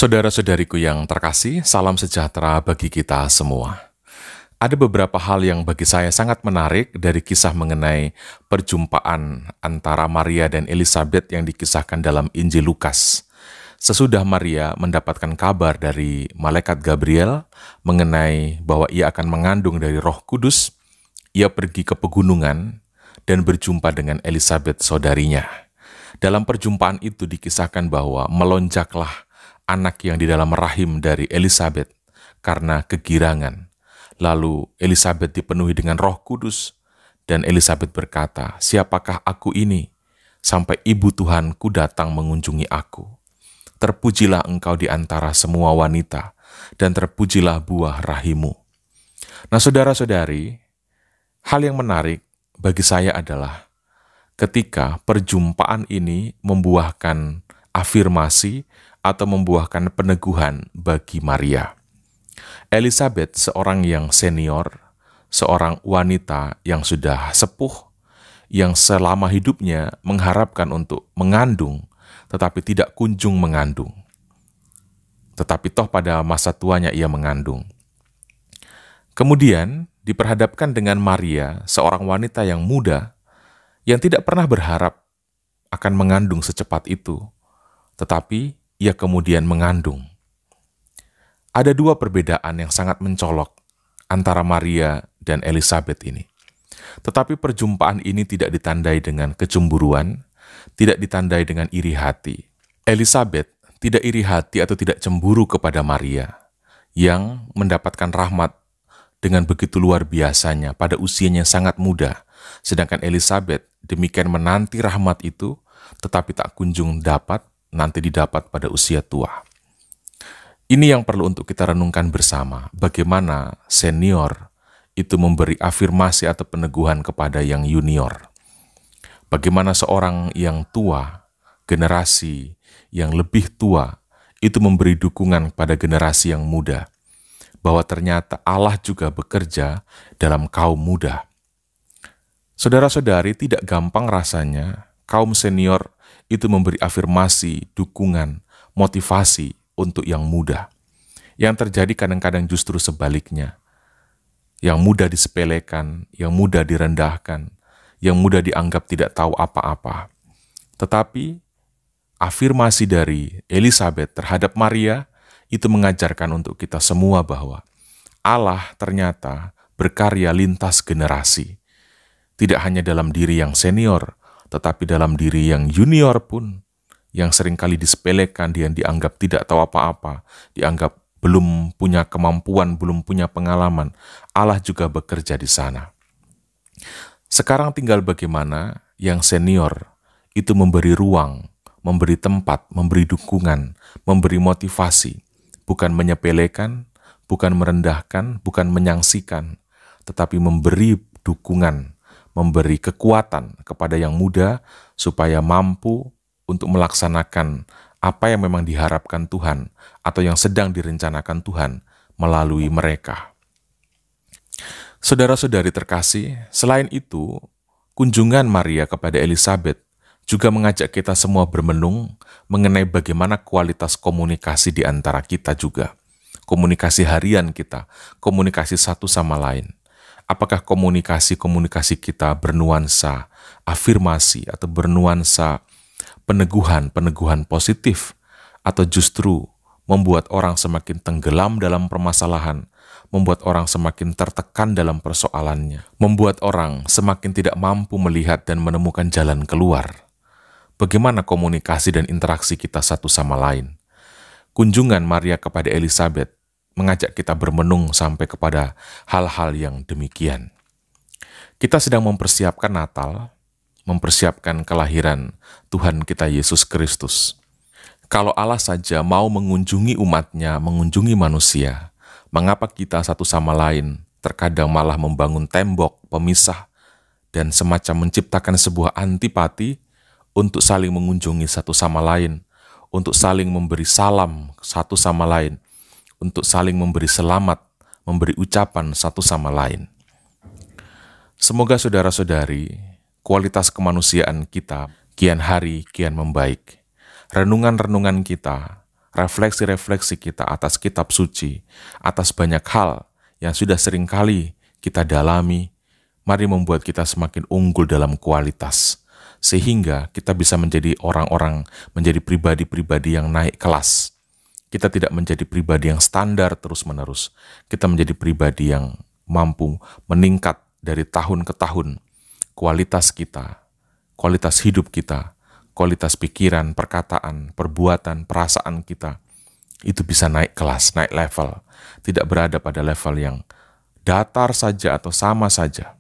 Saudara-saudariku yang terkasih, salam sejahtera bagi kita semua. Ada beberapa hal yang bagi saya sangat menarik dari kisah mengenai perjumpaan antara Maria dan Elizabeth yang dikisahkan dalam Injil Lukas. Sesudah Maria mendapatkan kabar dari malaikat Gabriel mengenai bahwa ia akan mengandung dari Roh Kudus, ia pergi ke pegunungan dan berjumpa dengan Elizabeth saudarinya. Dalam perjumpaan itu dikisahkan bahwa melonjaklah anak yang di dalam rahim dari Elizabeth karena kegirangan. Lalu Elizabeth dipenuhi dengan Roh Kudus, dan Elizabeth berkata, "Siapakah aku ini, sampai ibu Tuhanku datang mengunjungi aku? Terpujilah engkau di antara semua wanita, dan terpujilah buah rahimmu." Nah, saudara-saudari, hal yang menarik bagi saya adalah ketika perjumpaan ini membuahkan afirmasi atau membuahkan peneguhan bagi Maria. Elizabeth, seorang yang senior, seorang wanita yang sudah sepuh, yang selama hidupnya mengharapkan untuk mengandung, tetapi tidak kunjung mengandung. Tetapi toh pada masa tuanya ia mengandung. Kemudian diperhadapkan dengan Maria, seorang wanita yang muda, yang tidak pernah berharap akan mengandung secepat itu, tetapi ia kemudian mengandung. Ada dua perbedaan yang sangat mencolok antara Maria dan Elizabeth ini. Tetapi perjumpaan ini tidak ditandai dengan kecemburuan, tidak ditandai dengan iri hati. Elizabeth tidak iri hati atau tidak cemburu kepada Maria, yang mendapatkan rahmat dengan begitu luar biasanya pada usianya sangat muda. Sedangkan Elizabeth demikian menanti rahmat itu, tetapi tak kunjung dapat, nanti didapat pada usia tua. Ini yang perlu untuk kita renungkan bersama, bagaimana senior itu memberi afirmasi atau peneguhan kepada yang junior. Bagaimana seorang yang tua, generasi yang lebih tua, itu memberi dukungan pada generasi yang muda, bahwa ternyata Allah juga bekerja dalam kaum muda. Saudara-saudari, tidak gampang rasanya kaum senior itu memberi afirmasi, dukungan, motivasi untuk yang muda. Yang terjadi kadang-kadang justru sebaliknya. Yang muda disepelekan, yang muda direndahkan, yang muda dianggap tidak tahu apa-apa. Tetapi afirmasi dari Elizabeth terhadap Maria itu mengajarkan untuk kita semua bahwa Allah ternyata berkarya lintas generasi. Tidak hanya dalam diri yang senior, tetapi dalam diri yang junior pun, yang seringkali disepelekan, yang dianggap tidak tahu apa-apa, dianggap belum punya kemampuan, belum punya pengalaman, Allah juga bekerja di sana. Sekarang tinggal bagaimana yang senior itu memberi ruang, memberi tempat, memberi dukungan, memberi motivasi, bukan menyepelekan, bukan merendahkan, bukan menyangsikan, tetapi memberi dukungan, memberi kekuatan kepada yang muda supaya mampu untuk melaksanakan apa yang memang diharapkan Tuhan atau yang sedang direncanakan Tuhan melalui mereka. Saudara-saudari terkasih, selain itu, kunjungan Maria kepada Elizabeth juga mengajak kita semua bermenung mengenai bagaimana kualitas komunikasi di antara kita juga. Komunikasi harian kita, komunikasi satu sama lain. Apakah komunikasi kita bernuansa afirmasi atau bernuansa peneguhan positif, atau justru membuat orang semakin tenggelam dalam permasalahan, membuat orang semakin tertekan dalam persoalannya, membuat orang semakin tidak mampu melihat dan menemukan jalan keluar. Bagaimana komunikasi dan interaksi kita satu sama lain? Kunjungan Maria kepada Elizabeth mengajak kita bermenung sampai kepada hal-hal yang demikian. Kita sedang mempersiapkan Natal, mempersiapkan kelahiran Tuhan kita Yesus Kristus. Kalau Allah saja mau mengunjungi umatnya, mengunjungi manusia, mengapa kita satu sama lain terkadang malah membangun tembok, pemisah, dan semacam menciptakan sebuah antipati untuk saling mengunjungi satu sama lain, untuk saling memberi salam satu sama lain, untuk saling memberi selamat, memberi ucapan satu sama lain. Semoga saudara-saudari, kualitas kemanusiaan kita kian hari kian membaik. Renungan-renungan kita refleksi-refleksi kita atas kitab suci, atas banyak hal yang sudah sering kali kita dalami, mari membuat kita semakin unggul dalam kualitas, sehingga kita bisa menjadi orang-orang, menjadi pribadi-pribadi yang naik kelas. Kita tidak menjadi pribadi yang standar terus-menerus. Kita menjadi pribadi yang mampu meningkat dari tahun ke tahun. Kualitas kita, kualitas hidup kita, kualitas pikiran, perkataan, perbuatan, perasaan kita, itu bisa naik kelas, naik level. Tidak berada pada level yang datar saja atau sama saja.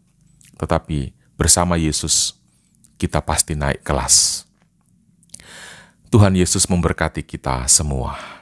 Tetapi bersama Yesus, kita pasti naik kelas. Tuhan Yesus memberkati kita semua.